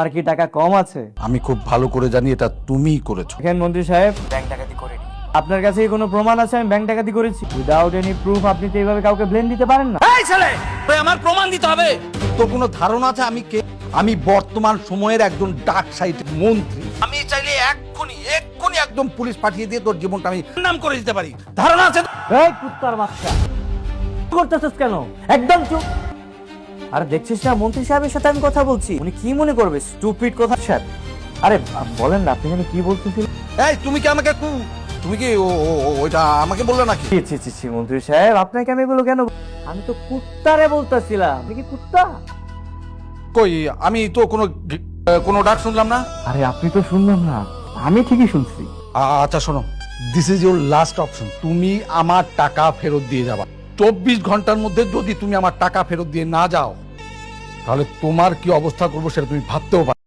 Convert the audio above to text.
আর কি টাকা কম আছে? আমি খুব ভালো করে জানি এটা তুমিই করেছো। দেখেন মন্ত্রী সাহেব, ব্যাংক ডাকাতি করিনি। আপনার কাছে কি কোনো প্রমাণ আছে আমি ব্যাংক ডাকাতি করেছি? উইদাউট এনি প্রুফ আপনি তো এইভাবে কাউকে ব্লেম দিতে পারেন না। এই ছেলে, তুই আমার প্রমাণ দিতে হবে। তোর কোনো ধারণা আছে আমি কে? আমি বর্তমান সময়ের একজন ডাক সাইটের মন্ত্রী। আমি চাইলে এক্ষুনি একদম পুলিশ পাঠিয়ে দিয়ে তোর জীবনটা আমি নাম করে দিতে পারি। ধারণা আছে? এই কুত্তার বাচ্চা, কি করতেছিস কেন? একদম চুপ। আরে দেখছিস না মন্ত্রী সাহেবের সাথে আমি কথা বলছি, উনি কি মনে করবে? স্টুপিড কথা স্যার। আরে বলেন না, আপনি জানি কি বলতেছিলেন? এই তুমি কি আমাকে তুমি কি ওইটা আমাকে বললে নাকি? ছি ছি ছি ছি, মন্ত্রী সাহেব আপনাকে আমি এগুলো কেন? আমি তো কুত্তারে বলতেছিলাম। আপনি কি কুত্তা? কই, আমি তো কোনো ডাক শুনলাম না। আরে আপনি তো শুনলেন না, আমি ঠিকই শুনছি। আচ্ছা শোনো, this is your last option. তুমি আমার টাকা ফেরত দিয়ে যাবা। 24 ঘন্টার মধ্যে যদি তুমি আমার টাকা ফেরত দিয়ে না যাও, তাহলে তোমার কি অবস্থা করবো সেটা তুমি ভাবতেও পারো।